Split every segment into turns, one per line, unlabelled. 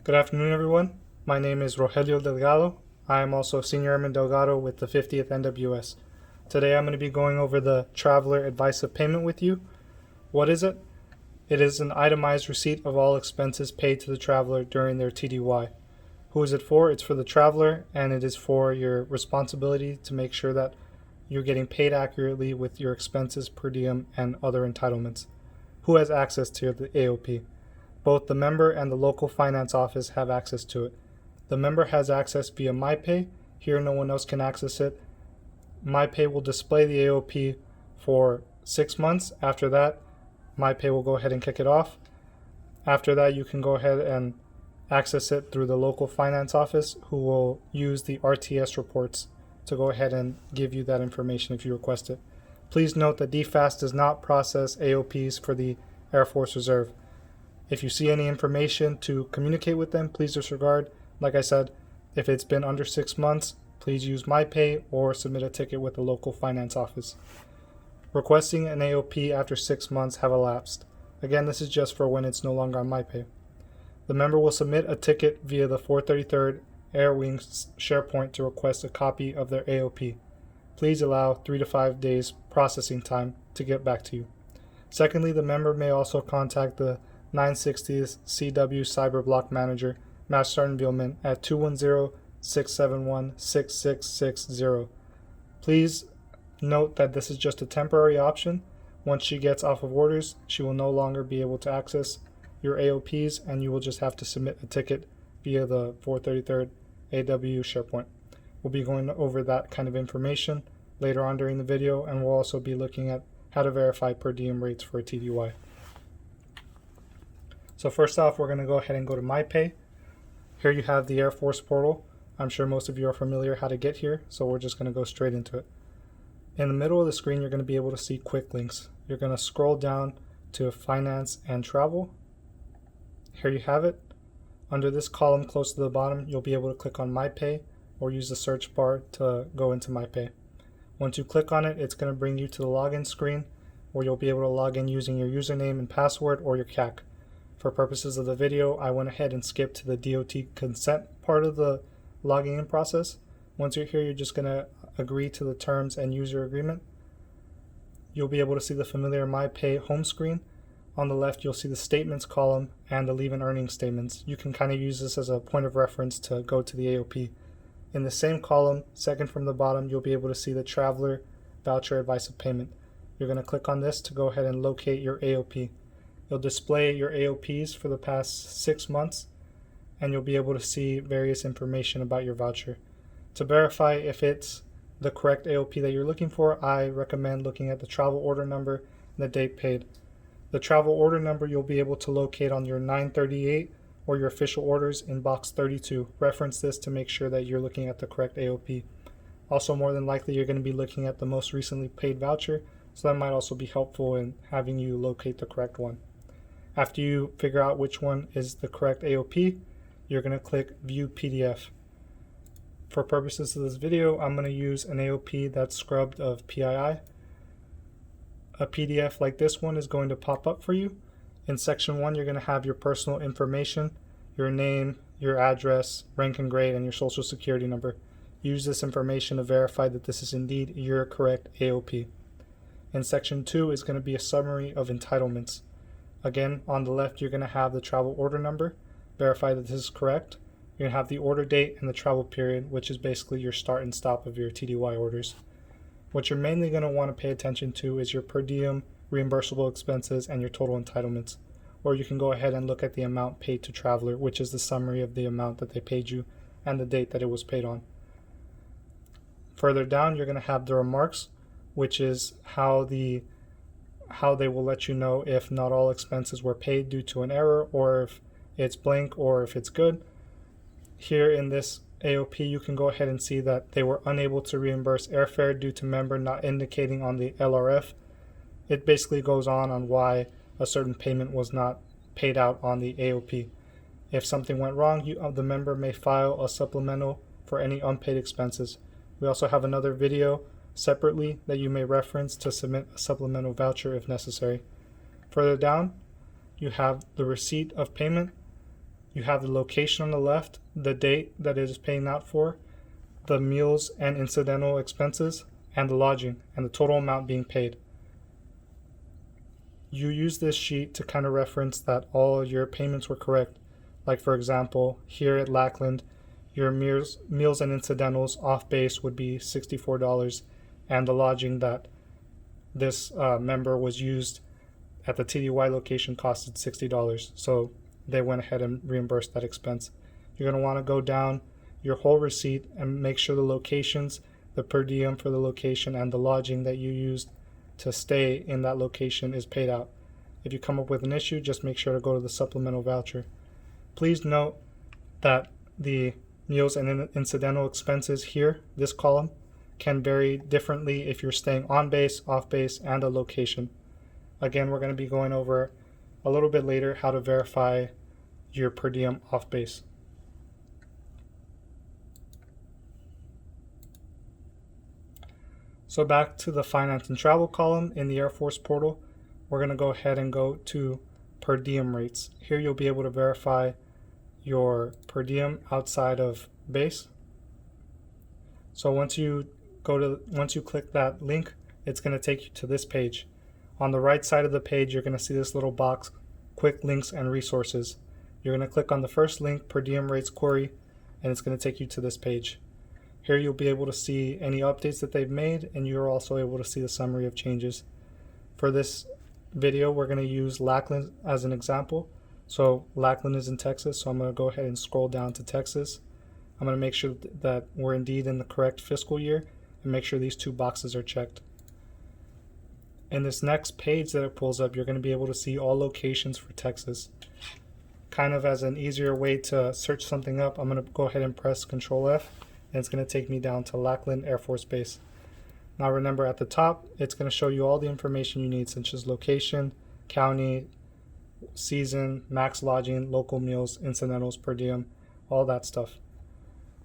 Good afternoon, everyone. My name is Rogelio Delgado. I am also Senior Airman Delgado with the 50th NWS. Today I'm going to be going over the Traveler Advice of Payment with you. What is it? It is an itemized receipt of all expenses paid to the traveler during their TDY. Who is it for? It's for the traveler, and it is for your responsibility to make sure that you're getting paid accurately with your expenses, per diem, and other entitlements. Who has access to the AOP? Both the member and the local finance office have access to it. The member has access via MyPay. Here no one else can access it. MyPay will display the AOP for 6 months. After that, MyPay will go ahead and kick it off. After that, you can go ahead and access it through the local finance office, who will use the RTS reports to go ahead and give you that information if you request it. Please note that DFAST does not process AOPs for the Air Force Reserve. If you see any information to communicate with them, please disregard. Like I said, if it's been under 6 months, please use MyPay or submit a ticket with the local finance office. Requesting an AOP after 6 months have elapsed. Again, this is just for when it's no longer on MyPay. The member will submit a ticket via the 433rd Air Wing SharePoint to request a copy of their AOP. Please allow 3 to 5 days processing time to get back to you. Secondly, the member may also contact the 960th CW Cyberblock Manager, Master Sergeant Beelman, at 210-671-6660. Please note that this is just a temporary option. Once she gets off of orders, she will no longer be able to access your AOPs, and you will just have to submit a ticket via the 433rd AW SharePoint. We'll be going over that kind of information later on during the video, and we'll also be looking at how to verify per diem rates for a TDY. So first off, we're going to go ahead and go to MyPay. Here you have the Air Force portal. I'm sure most of you are familiar how to get here, so we're just going to go straight into it. In the middle of the screen, you're going to be able to see quick links. You're going to scroll down to Finance and Travel. Here you have it. Under this column close to the bottom, you'll be able to click on MyPay or use the search bar to go into MyPay. Once you click on it, it's going to bring you to the login screen where you'll be able to log in using your username and password or your CAC. For purposes of the video, I went ahead and skipped to the DOT consent part of the logging in process. Once you're here, you're just going to agree to the terms and user agreement. You'll be able to see the familiar MyPay home screen. On the left, you'll see the statements column and the leave and earnings statements. You can kind of use this as a point of reference to go to the AOP. In the same column, second from the bottom, you'll be able to see the Traveler Voucher Advice of Payment. You're going to click on this to go ahead and locate your AOP. It'll display your AOPs for the past 6 months, and you'll be able to see various information about your voucher. To verify if it's the correct AOP that you're looking for, I recommend looking at the travel order number and the date paid. The travel order number you'll be able to locate on your 938 or your official orders in box 32. Reference this to make sure that you're looking at the correct AOP. Also, more than likely, you're going to be looking at the most recently paid voucher, so that might also be helpful in having you locate the correct one. After you figure out which one is the correct AOP, you're going to click View PDF. For purposes of this video, I'm going to use an AOP that's scrubbed of PII. A PDF like this one is going to pop up for you. In section 1, you're going to have your personal information, your name, your address, rank and grade, and your social security number. Use this information to verify that this is indeed your correct AOP. In section 2 is going to be a summary of entitlements. Again, on the left, you're going to have the travel order number. Verify that this is correct. You're going to have the order date and the travel period, which is basically your start and stop of your TDY orders. What you're mainly going to want to pay attention to is your per diem, reimbursable expenses, and your total entitlements. Or you can go ahead and look at the amount paid to traveler, which is the summary of the amount that they paid you and the date that it was paid on. Further down, you're going to have the remarks, which is how they will let you know if not all expenses were paid due to an error, or if it's blank, or if it's good. Here in this AOP, you can go ahead and see that they were unable to reimburse airfare due to member not indicating on the LRF. It basically goes on why a certain payment was not paid out on the AOP. If something went wrong, the member may file a supplemental for any unpaid expenses. We also have another video separately that you may reference to submit a supplemental voucher if necessary. Further down, you have the receipt of payment. You have the location on the left, the date that it is paying out for, the meals and incidental expenses, and the lodging, and the total amount being paid. You use this sheet to kind of reference that all your payments were correct. Like for example, here at Lackland, your meals and incidentals off base would be $64, and the lodging that this member was used at the TDY location costed $60. So they went ahead and reimbursed that expense. You're going to want to go down your whole receipt and make sure the locations, the per diem for the location, and the lodging that you used to stay in that location is paid out. If you come up with an issue, just make sure to go to the supplemental voucher. Please note that the meals and incidental expenses here, this column, can vary differently if you're staying on base, off base, and a location. Again, we're going to be going over a little bit later how to verify your per diem off base. So back to the finance and travel column in the Air Force portal, we're going to go ahead and go to per diem rates. Here you'll be able to verify your per diem outside of base. So once you click that link, it's going to take you to this page. On the right side of the page, you're going to see this little box, quick links and resources. You're going to click on the first link, per diem rates query, and it's going to take you to this page. Here you'll be able to see any updates that they've made, and you're also able to see the summary of changes. For this video, we're going to use Lackland as an example. So Lackland is in Texas, so I'm going to go ahead and scroll down to Texas. I'm going to make sure that we're indeed in the correct fiscal year and make sure these two boxes are checked. In this next page that it pulls up, you're going to be able to see all locations for Texas. Kind of as an easier way to search something up, I'm going to go ahead and press Control F, and it's going to take me down to Lackland Air Force Base. Now remember, at the top, it's going to show you all the information you need, such as location, county, season, max lodging, local meals, incidentals, per diem, all that stuff.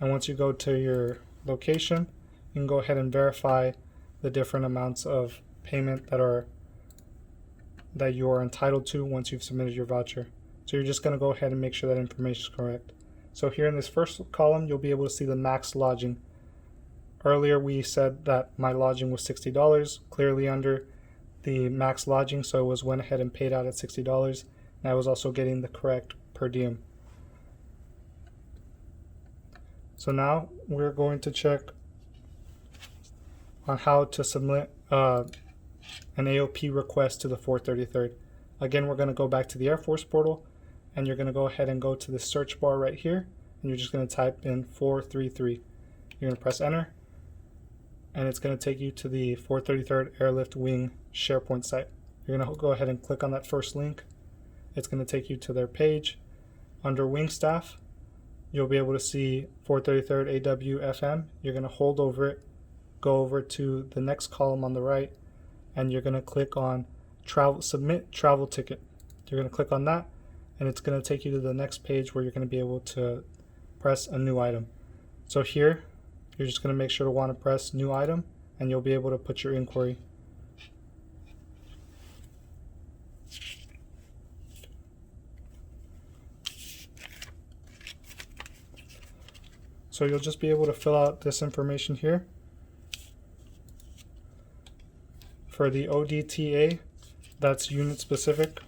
And once you go to your location, you can go ahead and verify the different amounts of payment that you are entitled to once you've submitted your voucher. So you're just going to go ahead and make sure that information is correct. So here in this first column, you'll be able to see the max lodging. Earlier we said that my lodging was $60, clearly under the max lodging, so it went ahead and paid out at $60, and I was also getting the correct per diem. So now we're going to check on how to submit an AOP request to the 433rd. Again, we're going to go back to the Air Force portal, and you're going to go ahead and go to the search bar right here, and you're just going to type in 433. You're going to press enter, and it's going to take you to the 433rd Airlift Wing SharePoint site. You're going to go ahead and click on that first link. It's going to take you to their page. Under Wing Staff, you'll be able to see 433rd AWFM. You're going to hold over it, go over to the next column on the right, and you're going to click on Submit Travel Ticket. You're going to click on that, and it's going to take you to the next page where you're going to be able to press a new item. So here, you're just going to make sure to want to press New Item, and you'll be able to put your inquiry. So you'll just be able to fill out this information here. For the ODTA, that's unit specific,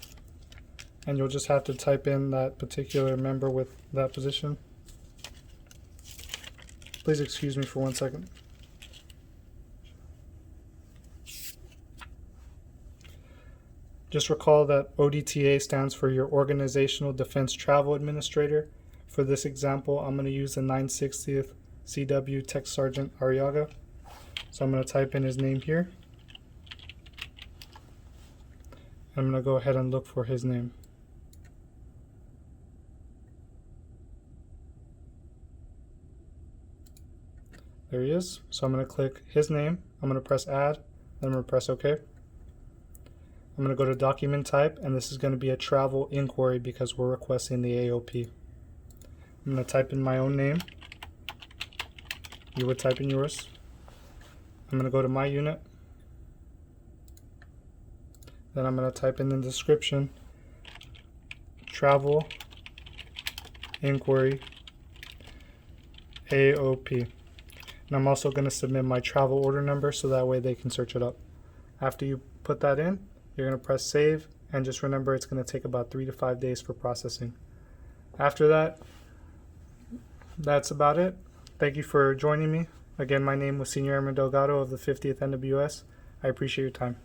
and you'll just have to type in that particular member with that position. Please excuse me for 1 second. Just recall that ODTA stands for your Organizational Defense Travel Administrator. For this example, I'm going to use the 960th CW Tech Sergeant Arriaga. So I'm going to type in his name here. I'm going to go ahead and look for his name. There he is. So I'm going to click his name. I'm going to press add. Then I'm going to press OK. I'm going to go to document type, and this is going to be a travel inquiry because we're requesting the AOP. I'm going to type in my own name. You would type in yours. I'm going to go to my unit. Then I'm going to type in the description, travel inquiry AOP. And I'm also going to submit my travel order number so that way they can search it up. After you put that in, you're going to press save, and just remember it's going to take about 3 to 5 days for processing. After that, that's about it. Thank you for joining me. Again, my name was Senior Airman Delgado of the 50th NWS. I appreciate your time.